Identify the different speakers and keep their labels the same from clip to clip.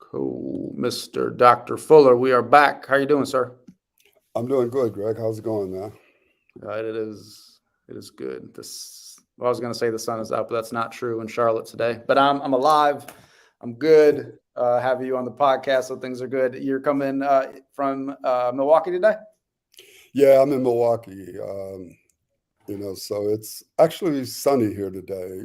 Speaker 1: Cool. Mr. Dr. Fuller, we are back. How you doing, sir?
Speaker 2: I'm doing good, Greg. How's it going, man?
Speaker 1: Right, it is good. I was gonna say the sun is out, but that's not true in Charlotte today. But I'm alive. I'm good. Have you on the podcast, so things are good. You're coming from Milwaukee today?
Speaker 2: Yeah, I'm in Milwaukee. So it's actually sunny here today.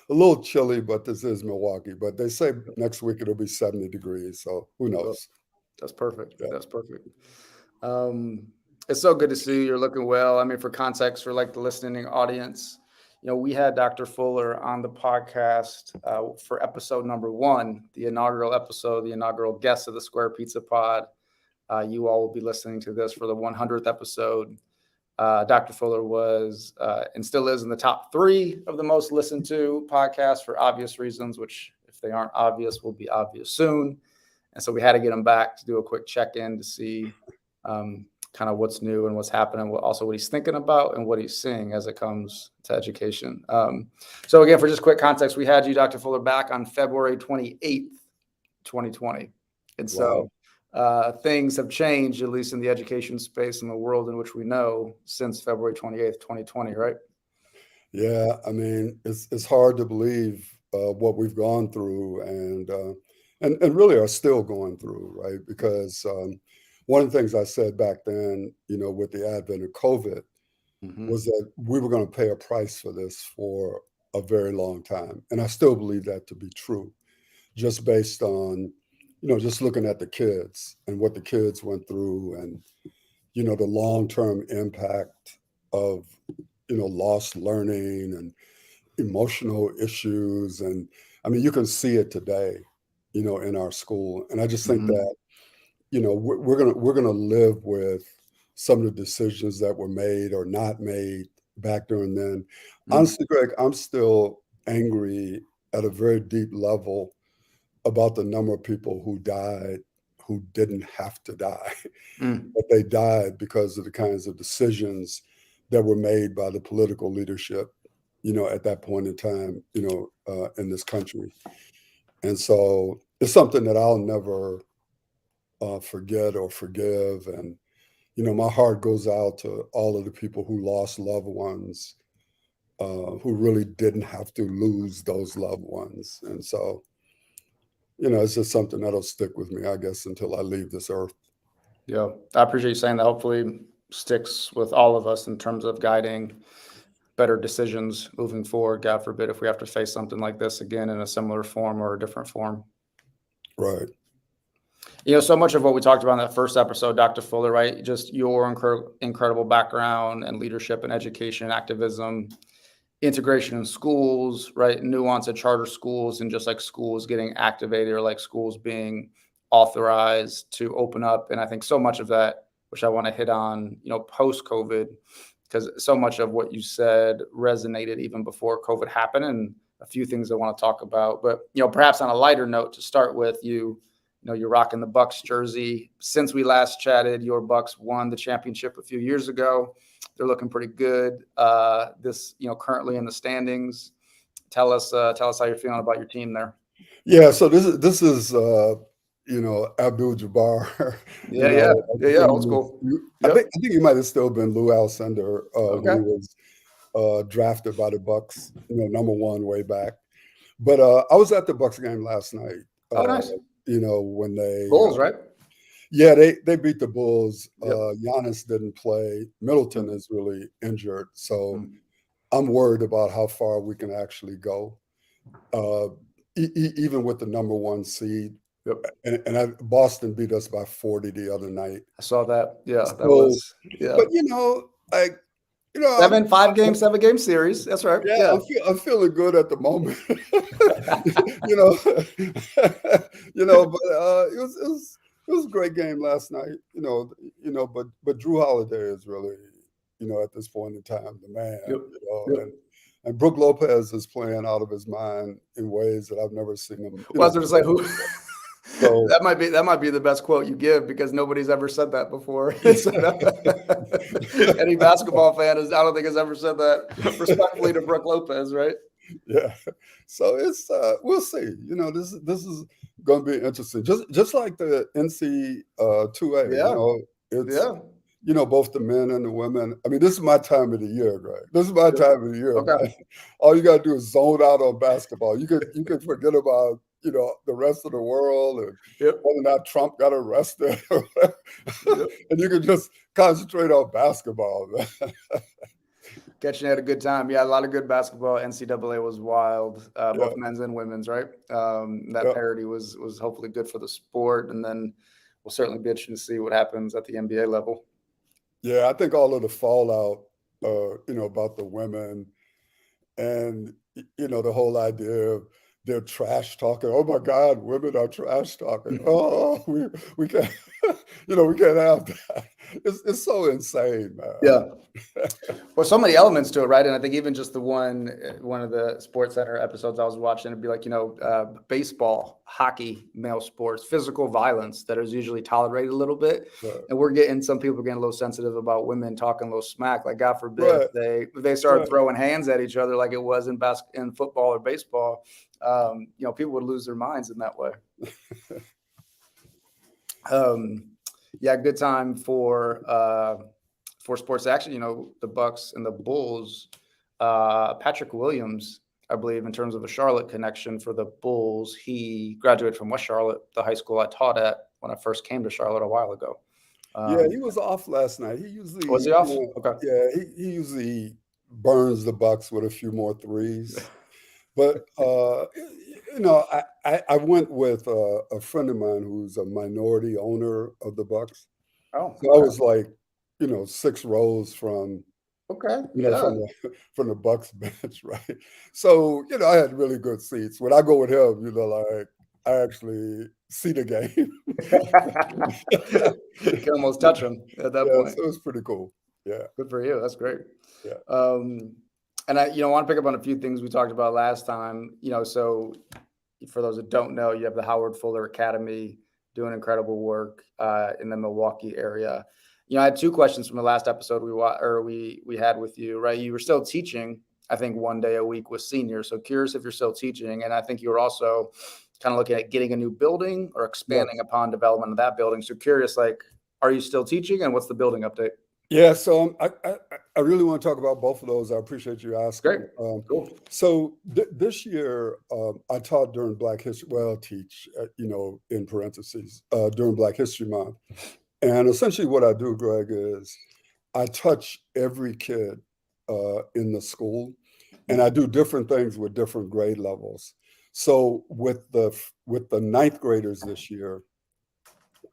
Speaker 2: A little chilly, but this is Milwaukee. But they say next week it'll be 70 degrees. So who
Speaker 1: Well,
Speaker 2: knows?
Speaker 1: that's perfect.
Speaker 2: Yeah.
Speaker 1: That's perfect. It's so good to see you. You're looking well. I mean, for context, for like the listening audience, we had Dr. Fuller on the podcast for episode number 1, the inaugural episode, the inaugural guest of the Square Pizza Pod. You all will be listening to this for the 100th episode. Dr. Fuller was and still is in the top 3 of the most listened to podcasts for obvious reasons, which if they aren't obvious, will be obvious soon. And so we had to get him back to do a quick check-in to see kind of what's new and what's happening, also what he's thinking about and what he's seeing as it comes to education. So again, for just quick context, we had you, Dr. Fuller, back on February 28th, 2020. And so things have changed, at least in the education space in the world in which we know, since February 28th, 2020, right?
Speaker 2: Yeah, I mean, it's hard to believe what we've gone through and really are still going through, right? Because one of the things I said back then, with the advent of COVID, was that we were going to pay a price for this for a very long time. And I still believe that to be true, just based on, just looking at the kids and what the kids went through and, the long-term impact of, lost learning and emotional issues. And I mean, you can see it today, in our school. And I just think that, we're gonna live with some of the decisions that were made or not made back during then. Honestly, Greg, I'm still angry at a very deep level about the number of people who died who didn't have to die, but they died because of the kinds of decisions that were made by the political leadership, at that point in time, in this country. And so it's something that I'll never forget or forgive. And, my heart goes out to all of the people who lost loved ones, who really didn't have to lose those loved ones. And so, it's just something that'll stick with me, I guess, until I leave this earth.
Speaker 1: Yeah, I appreciate you saying that. Hopefully sticks with all of us in terms of guiding better decisions moving forward. God forbid if we have to face something like this again in a similar form or a different form.
Speaker 2: Right.
Speaker 1: So much of what we talked about in that first episode, Dr. Fuller, right? Just your incredible background and leadership and education and activism, integration in schools, right? Nuance at charter schools and just like schools getting activated or like schools being authorized to open up. And I think so much of that, which I want to hit on, post-COVID, because so much of what you said resonated even before COVID happened, and a few things I want to talk about. But, perhaps on a lighter note to start with, you're rocking the Bucks jersey. Since we last chatted, your Bucks won the championship a few years ago. They're looking pretty good. Currently in the standings. Tell us how you're feeling about your team there.
Speaker 2: Yeah. So this is Abdul-Jabbar.
Speaker 1: Yeah. Old school.
Speaker 2: I think he might have still been Lou Alcindor,
Speaker 1: Okay.
Speaker 2: who was drafted by the Bucks, number 1 way back. But I was at the Bucks game last night.
Speaker 1: Oh, nice.
Speaker 2: When they
Speaker 1: Bulls, right?
Speaker 2: Yeah, they beat the Bulls.
Speaker 1: Yep.
Speaker 2: Giannis didn't play. Middleton is really injured, so I'm worried about how far we can actually go, even with the number 1 seed.
Speaker 1: Yep.
Speaker 2: And Boston beat us by 40 the other night.
Speaker 1: I saw that. Yeah,
Speaker 2: So,
Speaker 1: that was. Yeah.
Speaker 2: But
Speaker 1: 7-game series. That's right.
Speaker 2: Yeah. I'm feeling good at the moment. But it was a great game last night. But Drew Holiday is really, at this point in time, the man.
Speaker 1: Yep.
Speaker 2: And Brook Lopez is playing out of his mind in ways that I've never seen him.
Speaker 1: Well, I was going to say who.
Speaker 2: So,
Speaker 1: that might be the best quote you give, because nobody's ever said that before. Any basketball fan I don't think has ever said that respectfully to Brook Lopez, right?
Speaker 2: Yeah. So it's we'll see. This is going to be interesting. Just like the NC 2A.
Speaker 1: Yeah,
Speaker 2: It's
Speaker 1: yeah.
Speaker 2: both the men and the women. I mean, this is my time of the year, Greg. This is my
Speaker 1: Yep.
Speaker 2: time of the year,
Speaker 1: Okay.
Speaker 2: man. All you gotta do is zone out on basketball. You could forget about the rest of the world and
Speaker 1: Yep.
Speaker 2: whether or not Trump got arrested,
Speaker 1: Yep.
Speaker 2: and you can just concentrate on basketball, man.
Speaker 1: Catching at a good time. Yeah, a lot of good basketball. NCAA was wild,
Speaker 2: Yeah,
Speaker 1: both men's and women's, right? That
Speaker 2: yeah.
Speaker 1: parity was hopefully good for the sport, and then we'll certainly be interested to see what happens at the NBA level.
Speaker 2: Yeah, I think all of the fallout, about the women and the whole idea of they're trash talking. Oh my God, women are trash talking. Oh, we can't, we can't have that. It's so insane,
Speaker 1: Yeah.
Speaker 2: man.
Speaker 1: Well, so many elements to it, right? And I think even just the one of the Sports Center episodes I was watching, it'd be like, baseball, hockey, male sports, physical violence that is usually tolerated a little bit.
Speaker 2: Right,
Speaker 1: And some people are getting a little sensitive about women talking a little smack. Like, God forbid,
Speaker 2: right,
Speaker 1: if they started
Speaker 2: right.
Speaker 1: throwing hands at each other like it was in football or baseball, people would lose their minds in that way. Yeah, good time for sports action. The Bucks and the Bulls. Patrick Williams, I believe, in terms of a Charlotte connection for the Bulls, he graduated from West Charlotte, the high school I taught at when I first came to Charlotte a while ago.
Speaker 2: Yeah, he was off last night. He
Speaker 1: Was
Speaker 2: usually,
Speaker 1: he off? Okay.
Speaker 2: yeah, he usually burns the Bucks with a few more threes. But I went with a friend of mine who's a minority owner of the Bucks.
Speaker 1: Oh,
Speaker 2: So I
Speaker 1: okay.
Speaker 2: was like, 6 rows from
Speaker 1: Okay.
Speaker 2: you know
Speaker 1: Yeah.
Speaker 2: from the from the Bucks bench, right? So I had really good seats. When I go with him, like I actually see the game.
Speaker 1: You can almost touch him at that
Speaker 2: Yeah,
Speaker 1: point.
Speaker 2: so it was pretty cool. Yeah,
Speaker 1: Good for you. That's great.
Speaker 2: yeah,
Speaker 1: Um, and I want to pick up on a few things we talked about last time. So for those that don't know, you have the Howard Fuller Academy doing incredible work in the Milwaukee area. I had two questions from the last episode we had with you, right? You were still teaching, I think, one day a week with seniors. So curious if you're still teaching, and I think you were also kind of looking at getting a new building or expanding
Speaker 2: yes.
Speaker 1: upon development of that building. So curious, like, are you still teaching, and what's the building update?
Speaker 2: Yeah, so I really want to talk about both of those. I appreciate you
Speaker 1: Great,
Speaker 2: asking.
Speaker 1: cool.
Speaker 2: So this year, I taught during Black History. Well, teach, in parentheses, during Black History Month. And essentially, what I do, Greg, is I touch every kid in the school, and I do different things with different grade levels. So with the ninth graders this year,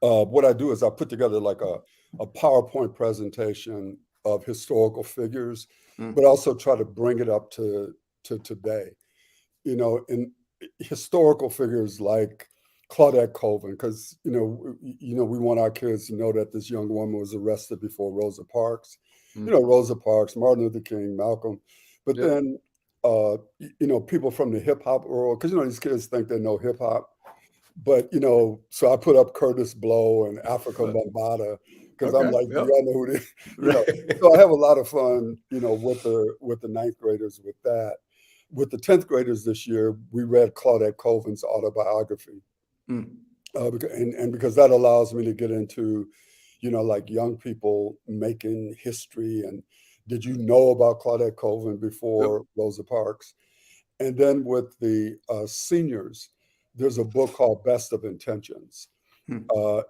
Speaker 2: what I do is I put together like a PowerPoint presentation of historical figures,
Speaker 1: Mm.
Speaker 2: but also try to bring it up to today. In historical figures like Claudette Colvin, because we want our kids to know that this young woman was arrested before Rosa Parks.
Speaker 1: Mm.
Speaker 2: Rosa Parks, Martin Luther King, Malcolm, but
Speaker 1: Yep.
Speaker 2: then people from the hip hop world, because these kids think they know hip hop. But so I put up Curtis Blow and Africa Bambaataa because I'm
Speaker 1: Okay.
Speaker 2: like, do
Speaker 1: Yep.
Speaker 2: y'all know who they?
Speaker 1: Right.
Speaker 2: So I have a lot of fun, with the ninth graders with that. With the 10th graders this year, we read Claudette Colvin's autobiography,
Speaker 1: Mm.
Speaker 2: because that allows me to get into, like young people making history and did you know about Claudette Colvin
Speaker 1: Yep.
Speaker 2: before Rosa Parks? And then with the seniors, there's a book called Best of Intentions.
Speaker 1: Hmm.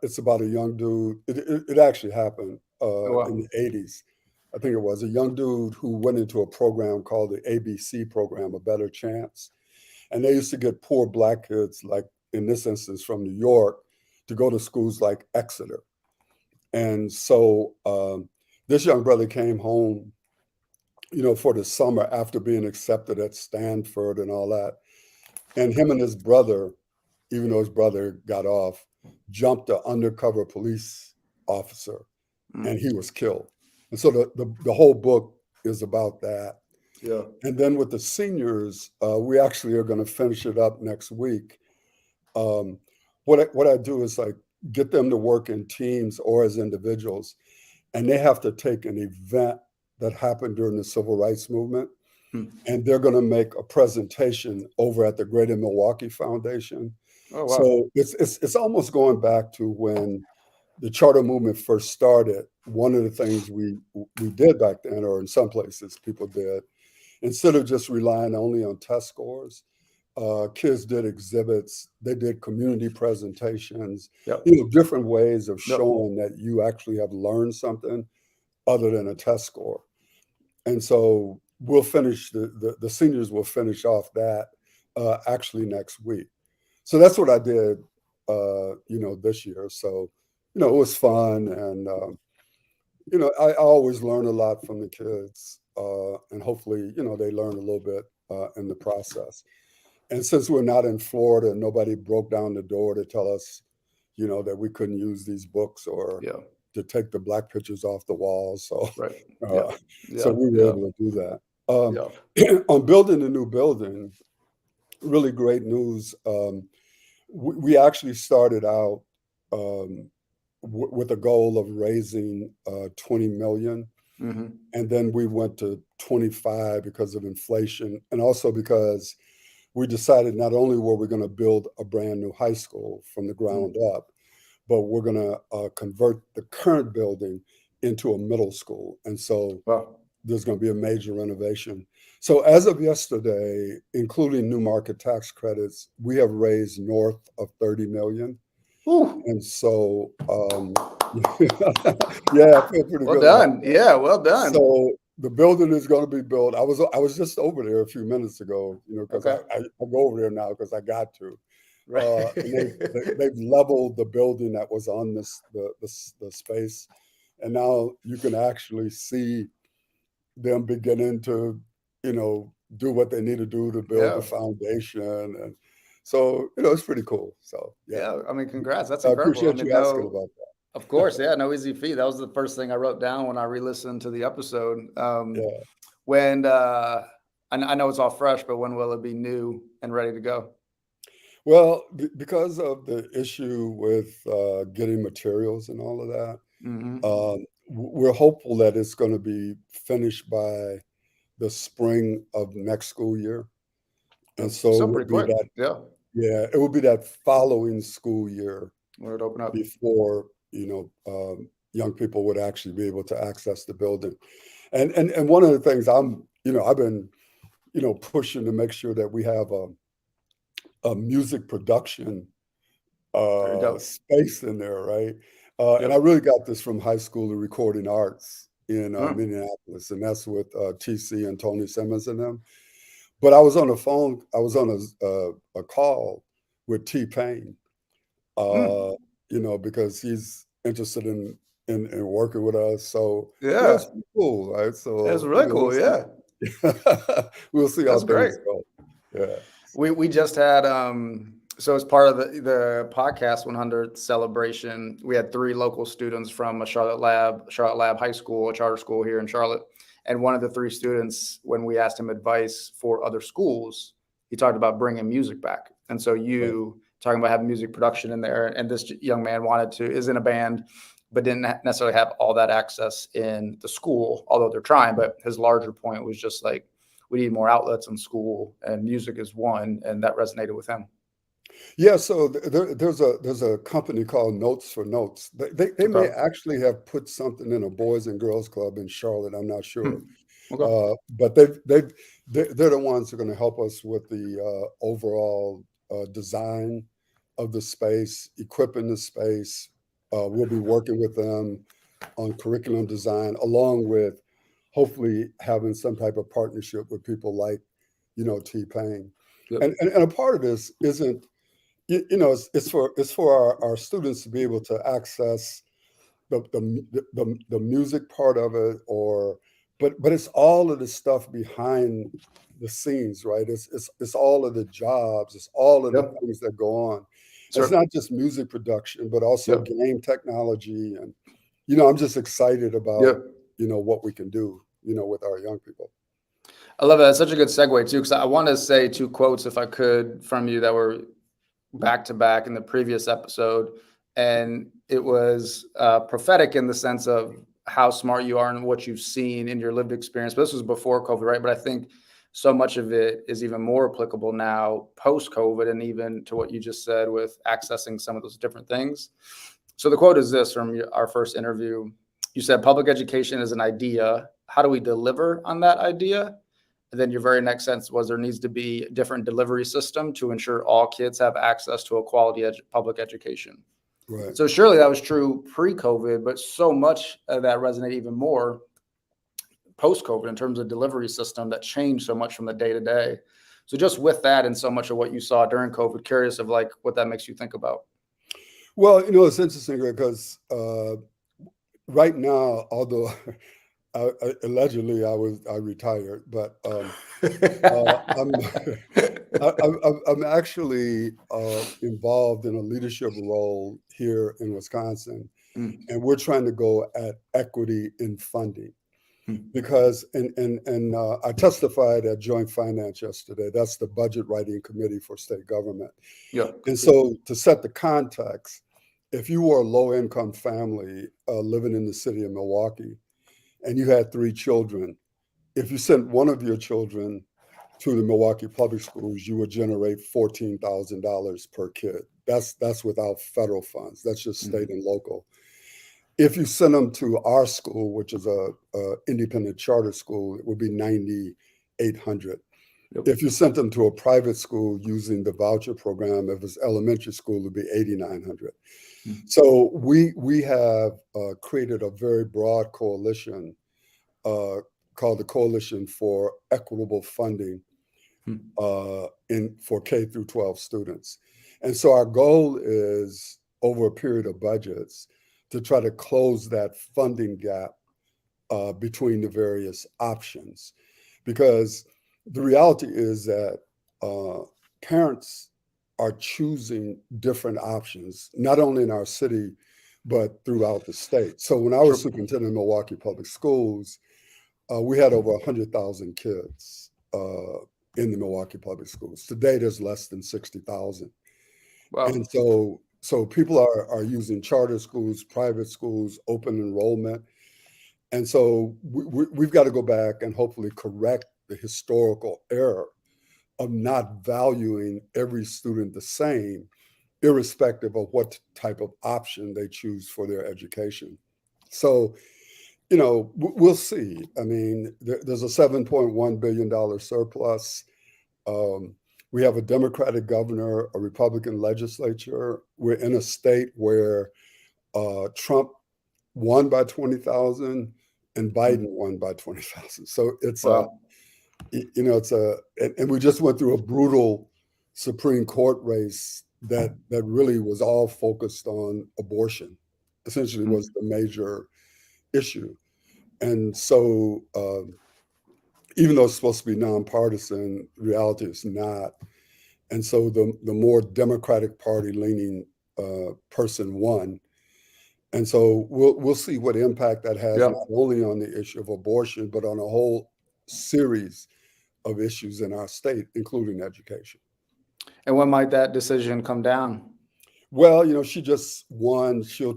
Speaker 2: It's about a young dude. It actually happened
Speaker 1: Oh,
Speaker 2: in
Speaker 1: wow.
Speaker 2: the 80s. I think it was a young dude who went into a program called the ABC program, A Better Chance. And they used to get poor Black kids, like in this instance from New York, to go to schools like Exeter. And so this young brother came home, for the summer after being accepted at Stanford and all that. And him and his brother, even though his brother got off, jumped an undercover police officer and
Speaker 1: Mm.
Speaker 2: he was killed. And so the whole book is about that.
Speaker 1: Yeah.
Speaker 2: And then with the seniors, we actually are going to finish it up next week. What I do is like get them to work in teams or as individuals, and they have to take an event that happened during the civil rights movement
Speaker 1: Hmm.
Speaker 2: and they're going to make a presentation over at the Greater Milwaukee Foundation.
Speaker 1: Oh, wow.
Speaker 2: So it's almost going back to when the charter movement first started. One of the things we did back then, or in some places people did, instead of just relying only on test scores, kids did exhibits, they did community presentations,
Speaker 1: Yep.
Speaker 2: different ways of
Speaker 1: Yep.
Speaker 2: showing that you actually have learned something other than a test score. And so we'll finish the seniors will finish off that actually next week. So that's what I did, this year. So, it was fun, and I always learn a lot from the kids, and hopefully, they learn a little bit in the process. And since we're not in Florida, nobody broke down the door to tell us, that we couldn't use these books or
Speaker 1: Yeah.
Speaker 2: to take the black pictures off the walls. So,
Speaker 1: Right. Yeah.
Speaker 2: so
Speaker 1: Yeah.
Speaker 2: we were
Speaker 1: Yeah.
Speaker 2: able to do that.
Speaker 1: Yeah.
Speaker 2: On building a new building, really great news. We actually started out with a goal of raising 20 million.
Speaker 1: Hmm.
Speaker 2: And then we went to 25 because of inflation, and also because we decided not only were we going to build a brand new high school from the ground up, but we're going to convert the current building into a middle school. And so
Speaker 1: Wow.
Speaker 2: there's going to be a major renovation. So as of yesterday, including new market tax credits, we have raised north of 30 million.
Speaker 1: Ooh.
Speaker 2: And so, yeah, I feel pretty
Speaker 1: Well
Speaker 2: good about
Speaker 1: done.
Speaker 2: that.
Speaker 1: Yeah. Well done.
Speaker 2: So the building is going to be built. I was just over there a few minutes ago, because
Speaker 1: Okay.
Speaker 2: I go over there now because I got to.
Speaker 1: Right.
Speaker 2: And they've leveled the building that was on the space, and now you can actually see them beginning to, do what they need to do to build the
Speaker 1: Yeah.
Speaker 2: foundation, and so it's pretty cool. So yeah,
Speaker 1: Yeah. I mean, congrats. That's
Speaker 2: I
Speaker 1: incredible. I
Speaker 2: appreciate
Speaker 1: mean,
Speaker 2: you asking
Speaker 1: no,
Speaker 2: about that.
Speaker 1: of course. Yeah. No easy feat. That was the first thing I wrote down when I re-listened to the episode.
Speaker 2: Yeah.
Speaker 1: When I know it's all fresh, but when will it be new and ready to go?
Speaker 2: Well, because of the issue with getting materials and all of that,
Speaker 1: Hmm.
Speaker 2: we're hopeful that it's going to be finished by the spring of next school year. And
Speaker 1: That's
Speaker 2: so
Speaker 1: still
Speaker 2: it would
Speaker 1: pretty
Speaker 2: be
Speaker 1: quick.
Speaker 2: that,
Speaker 1: Yeah.
Speaker 2: yeah, it would be that following school year
Speaker 1: When it open up.
Speaker 2: before, young people would actually be able to access the building. And one of the things I've been, pushing to make sure that we have a music production
Speaker 1: There you go.
Speaker 2: space in there, right? And I
Speaker 1: Yep.
Speaker 2: really got this from High School of Recording Arts in
Speaker 1: Mm.
Speaker 2: Minneapolis, and that's with TC and Tony Simmons and them. But I was on the phone. I was on a call with T-Pain,
Speaker 1: Mm.
Speaker 2: uh, because he's interested in working with us. So yeah, it's
Speaker 1: Yeah.
Speaker 2: pretty cool, right?
Speaker 1: It's
Speaker 2: So
Speaker 1: really
Speaker 2: we'll
Speaker 1: cool.
Speaker 2: see.
Speaker 1: Yeah.
Speaker 2: We'll see how
Speaker 1: That's great.
Speaker 2: things go. Yeah.
Speaker 1: We just had so as part of the podcast 100 celebration, we had 3 local students from a Charlotte Lab High School, a charter school here in Charlotte. And one of the 3 students, when we asked him advice for other schools, he talked about bringing music back. And so
Speaker 2: Right.
Speaker 1: you talking about having music production in there, and this young man is in a band, but didn't necessarily have all that access in the school, although they're trying. But his larger point was just like, we need more outlets in school, and music is one, and that resonated with him.
Speaker 2: Yeah, so there's a company called Notes for Notes. They may
Speaker 1: Okay.
Speaker 2: actually have put something in a Boys and Girls Club in Charlotte. I'm not sure,
Speaker 1: Hmm. Okay.
Speaker 2: but they're the ones who are going to help us with the overall design of the space, equipping the space. We'll be working with them on curriculum design, along with hopefully having some type of partnership with people like, T-Pain.
Speaker 1: Yep.
Speaker 2: And a part of this isn't, it's for our students to be able to access the music part of it, but it's all of the stuff behind the scenes, right? It's all of the jobs, it's all of the
Speaker 1: Yep.
Speaker 2: things that go on. It's
Speaker 1: Sure.
Speaker 2: not just music production, but also
Speaker 1: Yep.
Speaker 2: game technology, and I'm just excited about
Speaker 1: Yep.
Speaker 2: what we can do, with our young people.
Speaker 1: I love that. That's such a good segue too, because I want to say 2 quotes, if I could, from you that were back to back in the previous episode, and it was prophetic in the sense of how smart you are and what you've seen in your lived experience. But this was before COVID, right? But I think so much of it is even more applicable now post-COVID, and even to what you just said with accessing some of those different things. So the quote is this from our first interview. You said, public education is an idea. How do we deliver on that idea? And then your very next sentence was, there needs to be a different delivery system to ensure all kids have access to a quality public education.
Speaker 2: Right.
Speaker 1: So surely that was true pre-COVID, but so much of that resonated even more post-COVID in terms of delivery system that changed so much from the day to day. So just with that and so much of what you saw during COVID, curious of like what that makes you think about.
Speaker 2: Well, it's interesting because right now, although allegedly I retired, but I'm I'm actually involved in a leadership role here in Wisconsin,
Speaker 1: Mm.
Speaker 2: and we're trying to go at equity in funding.
Speaker 1: Mm.
Speaker 2: Because and I testified at Joint Finance yesterday. That's the budget writing committee for state government.
Speaker 1: Yeah.
Speaker 2: And so, to set the context, if you were a low-income family living in the city of Milwaukee, and you had 3 children, if you sent one of your children to the Milwaukee Public Schools, you would generate $14,000 per kid. That's without federal funds. That's just state and local. If you send them to our school, which is a independent charter school, it would be $9,800.
Speaker 1: Yep.
Speaker 2: If you sent them to a private school using the voucher program, if it's elementary school, it would be $8,900. So we have created a very broad coalition called the Coalition for Equitable Funding for K through 12 students. And so our goal is, over a period of budgets, to try to close that funding gap between the various options. Because the reality is that parents are choosing different options, not only in our city, but throughout the state. So when I was superintendent of Milwaukee Public Schools, we had over 100,000 kids in the Milwaukee Public Schools. Today, there's less than 60,000.
Speaker 1: Wow.
Speaker 2: And so people are using charter schools, private schools, open enrollment. And so we've got to go back and hopefully correct the historical error of not valuing every student the same, irrespective of what type of option they choose for their education. So, we'll see. I mean, there's a $7.1 billion surplus. We have a Democratic governor, a Republican legislature. We're in a state where Trump won by 20,000 and Biden won by 20,000. So it's
Speaker 1: Wow.
Speaker 2: and we just went through a brutal Supreme Court race that really was all focused on abortion, essentially was the major issue. And so even though it's supposed to be nonpartisan, reality is not. And so the more Democratic Party leaning person won. And so we'll see what impact that has, not only on the issue of abortion, but on a whole series of issues in our state, including education.
Speaker 1: And when might that decision come down?
Speaker 2: Well, she just won. She'll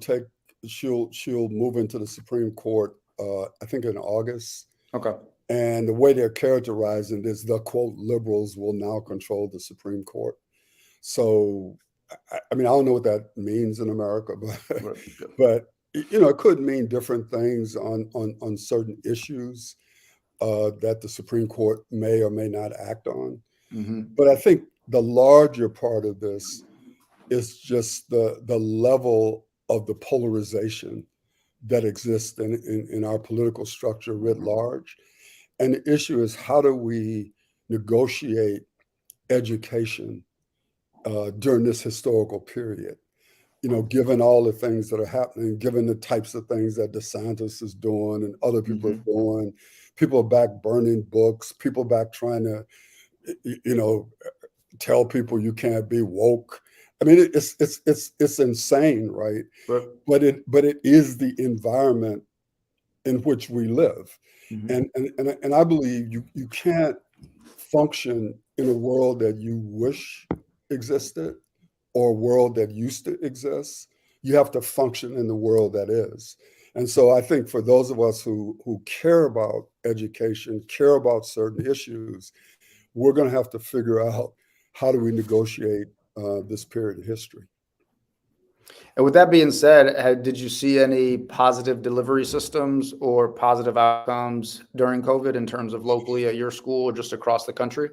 Speaker 2: move into the Supreme Court, I think in August.
Speaker 1: Okay. And
Speaker 2: the way they're characterizing this, the quote, liberals will now control the Supreme Court. So, I mean, I don't know what that means in America, but it could mean different things on certain issues that the Supreme Court may or may not act on. Mm-hmm. But I think the larger part of this is just the level of the polarization that exists in our political structure writ large. And the issue is, how do we negotiate education during this historical period? Given all the things that are happening, given the types of things that DeSantis is doing and other people are doing, people are back burning books, people back trying to, tell people you can't be woke. I mean, it's insane, right? But it is the environment in which we live. Mm-hmm. And I believe you can't function in a world that you wish existed or a world that used to exist. You have to function in the world that is. And so I think for those of us who care about education, care about certain issues, we're going to have to figure out how do we negotiate this period of history.
Speaker 1: And with that being said, did you see any positive delivery systems or positive outcomes during COVID in terms of locally at your school or just across the country?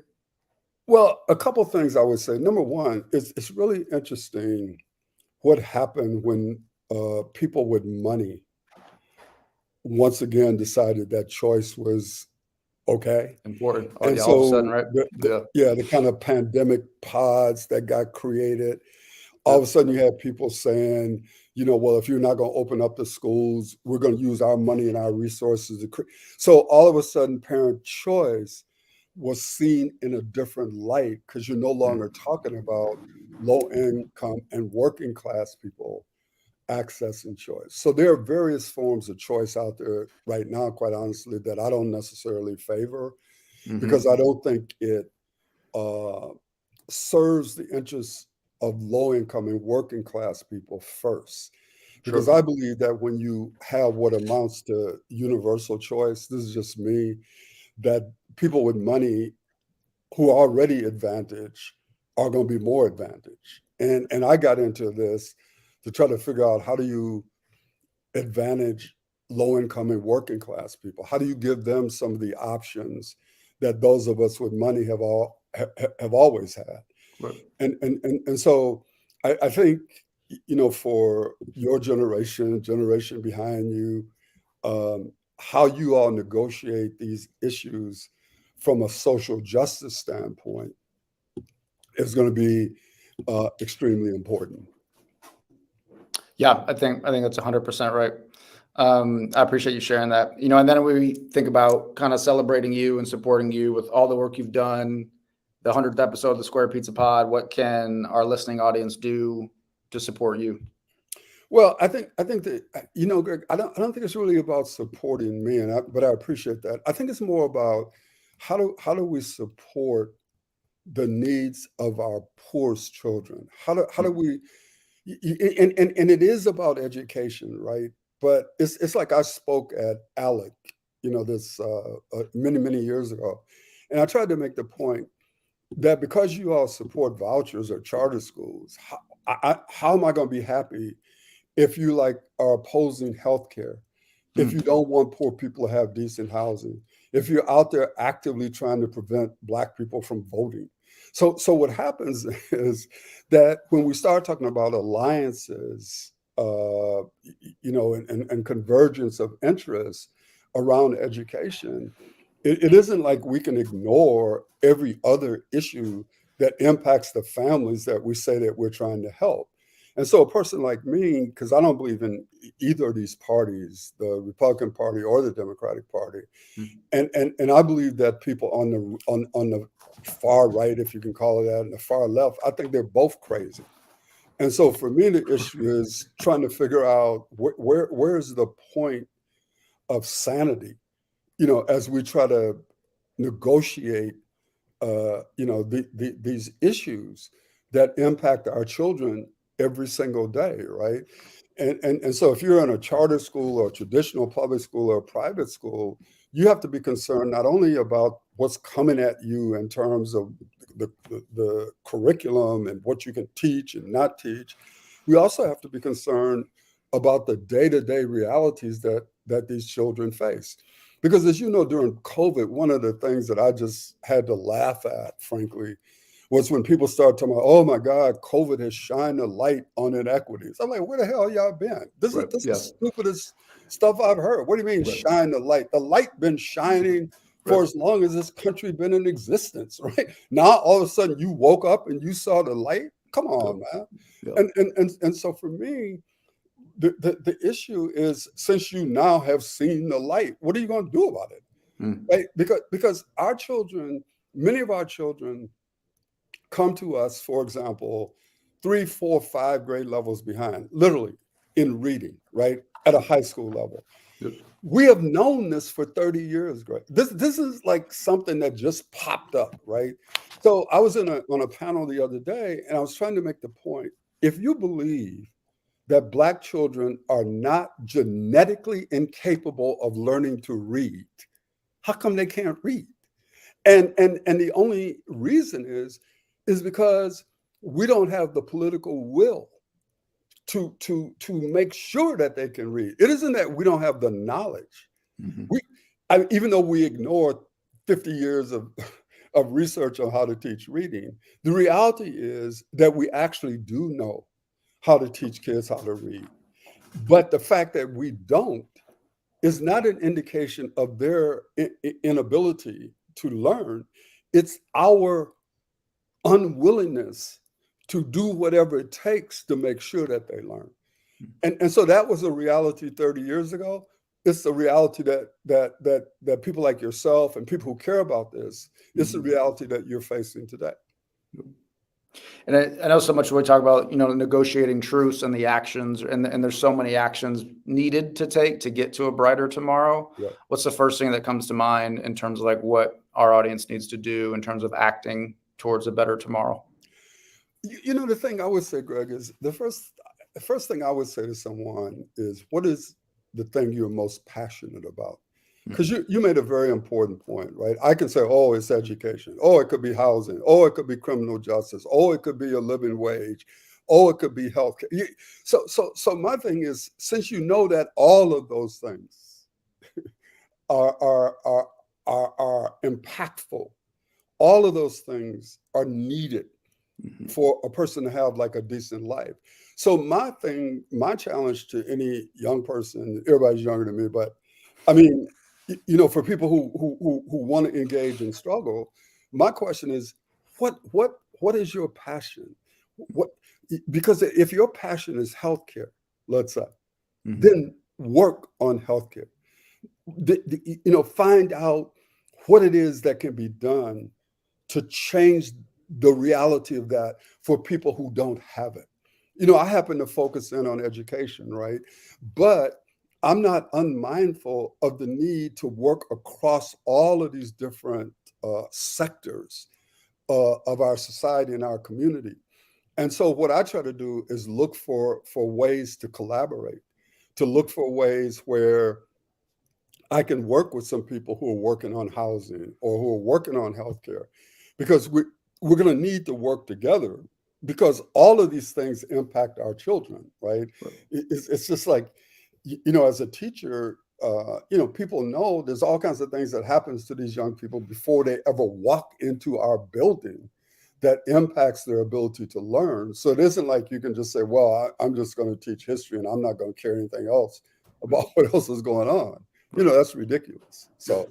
Speaker 2: Well, a couple of things I would say. Number one, it's really interesting what happened when people with money once again decided that choice was okay.
Speaker 1: Important. Oh,
Speaker 2: And
Speaker 1: yeah, all of a sudden,
Speaker 2: so
Speaker 1: right? Yeah.
Speaker 2: the kind of pandemic pods that got created, all
Speaker 1: Yeah.
Speaker 2: of a sudden you had people saying, well, if you're not going to open up the schools, we're going to use our money and our resources to create. So all of a sudden, parent choice was seen in a different light because you're no longer talking about low income and working class people accessing choice. So there are various forms of choice out there right now, quite honestly, that I don't necessarily favor because I don't think it serves the interests of low income and working class people first. Because
Speaker 1: Sure.
Speaker 2: I believe that when you have what amounts to universal choice, this is just me, that people with money who are already advantaged are going to be more advantaged. And I got into this to try to figure out how do you advantage low income and working class people? How do you give them some of the options that those of us with money have always had?
Speaker 1: Right.
Speaker 2: And so I think for your generation behind you, how you all negotiate these issues from a social justice standpoint is going to be extremely important.
Speaker 1: Yeah, I think that's 100% right. I appreciate you sharing that. And then we think about kind of celebrating you and supporting you with all the work you've done, the 100th episode of the Square Pizza Pod. What can our listening audience do to support you?
Speaker 2: Well, I think that Greg, I don't think it's really about supporting me, but I appreciate that. I think it's more about how do we support the needs of our poorest children? How do we and it is about education, right? But it's like I spoke at ALEC, this many years ago, and I tried to make the point that because you all support vouchers or charter schools, how am I going to be happy if you are opposing healthcare, if you don't want poor people to have decent housing, if you're out there actively trying to prevent Black people from voting? So what happens is that when we start talking about alliances, and convergence of interests around education, it isn't like we can ignore every other issue that impacts the families that we say that we're trying to help. And so a person like me, because I don't believe in either of these parties, the Republican Party or the Democratic Party, and I believe that people on the far right, if you can call it that, and the far left, I think they're both crazy. And so for me, the issue is trying to figure out where is the point of sanity, as we try to negotiate, these issues that impact our children every single day, right? And so if you're in a charter school or a traditional public school or a private school, you have to be concerned not only about what's coming at you in terms of the curriculum and what you can teach and not teach. We also have to be concerned about the day-to-day realities that these children face. Because as you know, during COVID, one of the things that I just had to laugh at, frankly, was when people started talking about, oh my God, COVID has shined a light on inequities. I'm like, where the hell y'all been? This is the stupidest stuff I've heard. What do you mean shine the light? The light been shining for as long as this country been in existence, right? Now all of a sudden you woke up and you saw the light. Come on, man. And so for me, the issue is, since you now have seen the light, what are you going to do about it? Right? Because our children, many of our children come to us, for example, 3, 4, 5 grade levels behind, literally in reading, right? At a high school level. We have known this for 30 years, Greg. This is like something that just popped up, right? So I was on a panel the other day, and I was trying to make the point, if you believe that Black children are not genetically incapable of learning to read. How come they can't read? And the only reason is because we don't have the political will to make sure that they can read. It isn't that we don't have the knowledge.
Speaker 1: Mm-hmm.
Speaker 2: Even though we ignore 50 years of research on how to teach reading, the reality is that we actually do know how to teach kids how to read. But the fact that we don't is not an indication of their inability to learn. It's our unwillingness to do whatever it takes to make sure that they learn. And so that was a reality 30 years ago. It's the reality that people like yourself and people who care about this, it's the reality that you're facing today.
Speaker 1: And I know so much we talk about, negotiating truce and the actions, and there's so many actions needed to take to get to a brighter tomorrow.
Speaker 2: Yeah.
Speaker 1: What's the first thing that comes to mind in terms of like what our audience needs to do in terms of acting towards a better tomorrow?
Speaker 2: The thing I would say, Greg, is the first thing I would say to someone is, what is the thing you're most passionate about? Because you made a very important point, right? I can say, oh, it's education. Oh, it could be housing. Oh, it could be criminal justice. Oh, it could be a living wage. Oh, it could be healthcare. So my thing is, since you know that all of those things are impactful, all of those things are needed for a person to have like a decent life. So my challenge to any young person, everybody's younger than me, but I mean, for people who want to engage and struggle, my question is, what is your passion? Because if your passion is healthcare, let's say, then work on healthcare. Find out what it is that can be done to change the reality of that for people who don't have it. I happen to focus in on education, right? But I'm not unmindful of the need to work across all of these different sectors of our society and our community. And so what I try to do is look for ways to collaborate, to look for ways where I can work with some people who are working on housing or who are working on healthcare, because we're going to need to work together, because all of these things impact our children, right? It's just like, as a teacher, people know there's all kinds of things that happens to these young people before they ever walk into our building that impacts their ability to learn. So it isn't like you can just say, well, I'm just going to teach history and I'm not going to care anything else about what else is going on. That's ridiculous. So.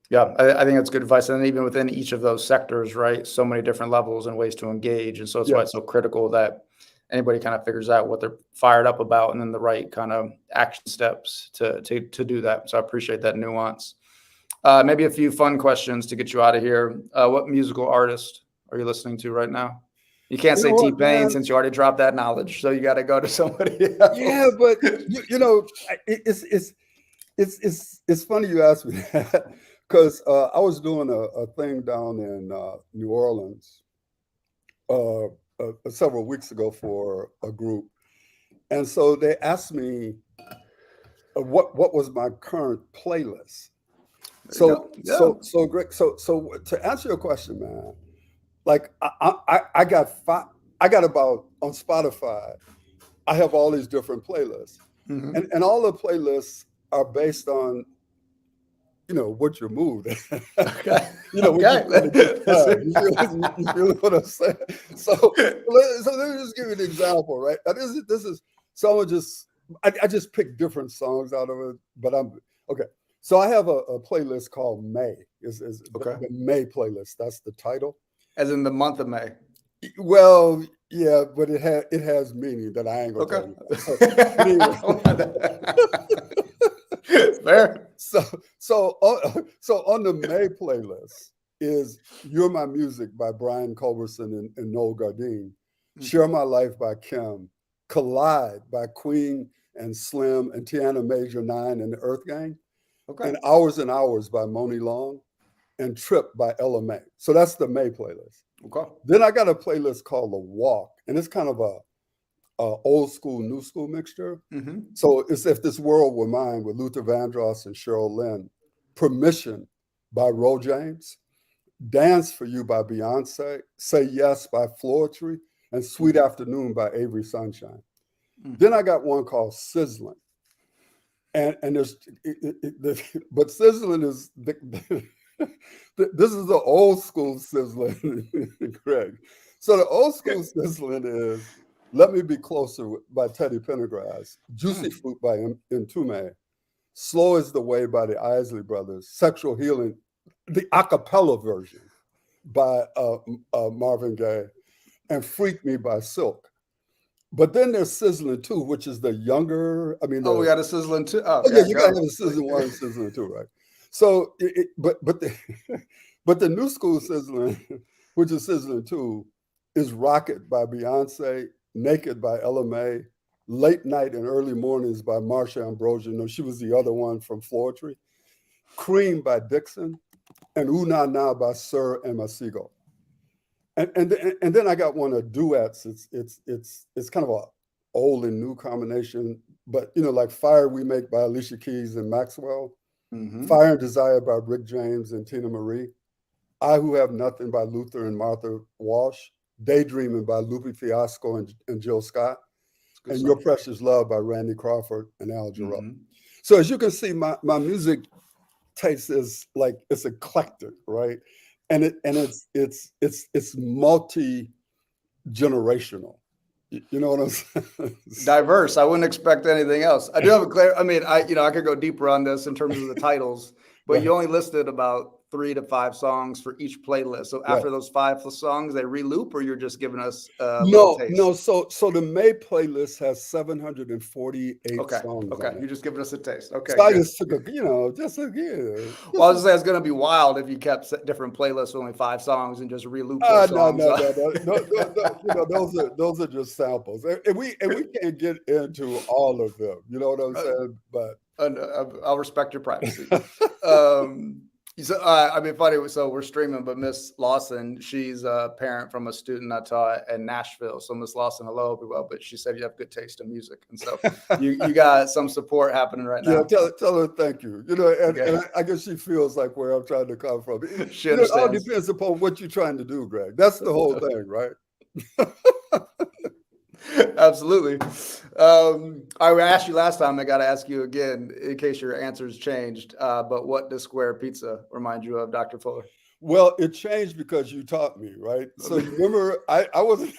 Speaker 1: Yeah, I think that's good advice. And even within each of those sectors, right, so many different levels and ways to engage. And so it's why it's so critical that anybody kind of figures out what they're fired up about and then the right kind of action steps to do that. So I appreciate that nuance. Maybe a few fun questions to get you out of here. What musical artist are you listening to right now? You can't say T-Pain since you already dropped that knowledge. So you got to go to somebody else.
Speaker 2: Yeah, but it's funny you asked me that, because I was doing a thing down in New Orleans several weeks ago for a group. And so they asked me what was my current playlist. So Greg, so to answer your question, man, like I got about, on Spotify, I have all these different playlists, and all the playlists are based on what your mood is.
Speaker 1: Okay.
Speaker 2: You feel what I'm saying? So let me just give you an example, right? Now, this is someone I just picked different songs out of it, but I'm okay. So I have a playlist called May. The May playlist. That's the title.
Speaker 1: As in the month of May.
Speaker 2: Well, yeah, but it has meaning that I ain't gonna tell you.
Speaker 1: Fair.
Speaker 2: So on the May playlist is "You're My Music" by Brian Culberson and Noel Gardine, "Share My Life" by Kim, "Collide" by Queen and Slim and Tiana Major 9 and the Earth Gang, and "Hours and Hours" by Moni Long, and "Trip" by Ella Mai. So that's the May playlist. Okay. Then I got a playlist called The Walk, and it's kind of old school, new school mixture.
Speaker 1: Hmm.
Speaker 2: So it's If This World Were Mine with Luther Vandross and Cheryl Lynn, Permission by Ro James, Dance for You by Beyonce, Say Yes by Floetry, and Sweet Afternoon by Avery Sunshine. Then I got one called Sizzling. And there's, but Sizzling is, this is the old school Sizzling, Greg. So the old school Sizzling is Let Me Be Closer by Teddy Pendergrass, Juicy Fruit by Entombed, Slow Is the Way by the Isley Brothers, Sexual Healing, the a cappella version by Marvin Gaye, and Freak Me by Silk. But then there's Sizzling 2, which is the younger, we
Speaker 1: got a Sizzling 2. Oh,
Speaker 2: yeah, you got to have a Sizzling 1 and Sizzling 2, right? So, but the new school Sizzling, which is Sizzling 2, is Rocket by Beyonce, Naked by Ella Mai, Late Night and Early Mornings by Marsha Ambrosius. No, she was the other one from Floetry. Cream by Dixon, and Ooh Na Na by Sir and Masego. And then I got one of duets. It's kind of a old and new combination, but like Fire We Make by Alicia Keys and Maxwell, Fire and Desire by Rick James and Tina Marie, I Who Have Nothing by Luther and Martha Walsh, Daydreaming by Lupe Fiasco and Jill Scott, and Your Precious Love by Randy Crawford and Al Jarreau. So as you can see, my music taste is it's eclectic, right? And it's multi-generational. You know what I'm saying?
Speaker 1: Diverse. I wouldn't expect anything else. I do have a clear. I could go deeper on this in terms of the titles, but you only listed about 3 to 5 songs for each playlist. So after those 5 songs, they re-loop, or you're just giving us a little taste?
Speaker 2: No. So the May playlist has 748 songs.
Speaker 1: Okay. You're just giving us a taste. Okay.
Speaker 2: So I just took
Speaker 1: Well, I was gonna say it's gonna be wild if you kept different playlists with only 5 songs and just re-loop those songs.
Speaker 2: No. Those are just samples, and we can't get into all of them. You know what I'm saying? But
Speaker 1: I'll respect your privacy. So, funny. So we're streaming, but Miss Lawson, she's a parent from a student I taught in Nashville. So Miss Lawson, hello, be well. But she said you have good taste in music, and so you got some support happening right now.
Speaker 2: Yeah, tell her thank you. And I guess she feels like where I'm trying to come from. It all depends upon what you're trying to do, Greg. That's the whole thing, right?
Speaker 1: Absolutely. I asked you last time. I got to ask you again in case your answers changed. But what does Square Pizza remind you of, Dr. Fuller?
Speaker 2: Well, it changed because you taught me, right? So you remember, I wasn't.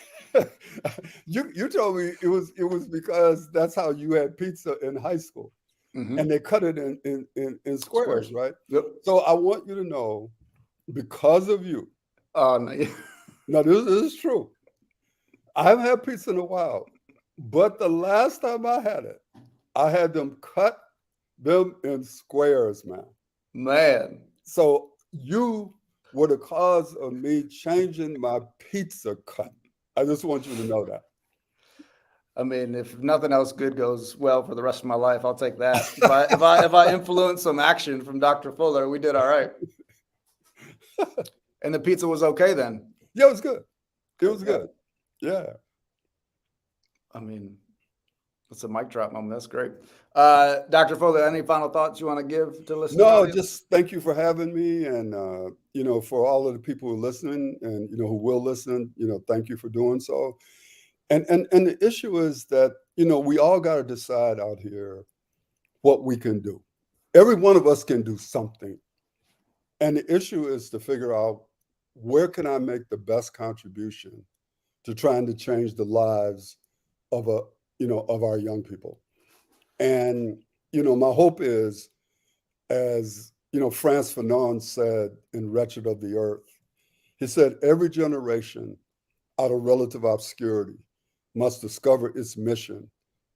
Speaker 2: you told me it was because that's how you had pizza in high school, and they cut it in squares, right?
Speaker 1: Yep.
Speaker 2: So I want you to know, because of you.
Speaker 1: No.
Speaker 2: No, this is true. I haven't had pizza in a while, but the last time I had it, I had them cut them in squares, man. So you were the cause of me changing my pizza cut. I just want you to know that.
Speaker 1: If nothing else good goes well for the rest of my life, I'll take that. If I influence some action from Dr. Fuller, we did all right. And the pizza was okay then?
Speaker 2: Yeah, it was good. It was good. Yeah.
Speaker 1: It's a mic drop moment. That's great. Dr. Fuller, any final thoughts you want to give to listeners?
Speaker 2: No, just thank you for having me. And, for all of the people who are listening and, who will listen, thank you for doing so. And the issue is that, we all got to decide out here what we can do. Every one of us can do something. And the issue is to figure out, where can I make the best contribution to trying to change the lives of our young people? And, my hope is, as, Frantz Fanon said in Wretched of the Earth, he said, every generation out of relative obscurity must discover its mission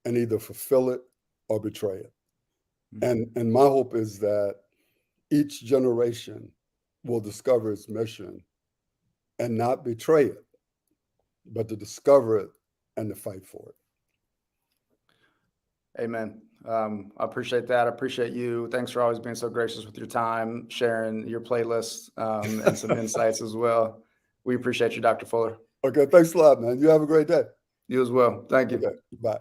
Speaker 2: and either fulfill it or betray it. And my hope is that each generation will discover its mission and not betray it, but to discover it and to fight for it.
Speaker 1: Amen. I appreciate that. I appreciate you. Thanks for always being so gracious with your time, sharing your playlist and some insights as well. We appreciate you, Dr. Fuller.
Speaker 2: Okay, thanks a lot, man. You have a great day.
Speaker 1: You as well. Thank you.
Speaker 2: Okay, bye.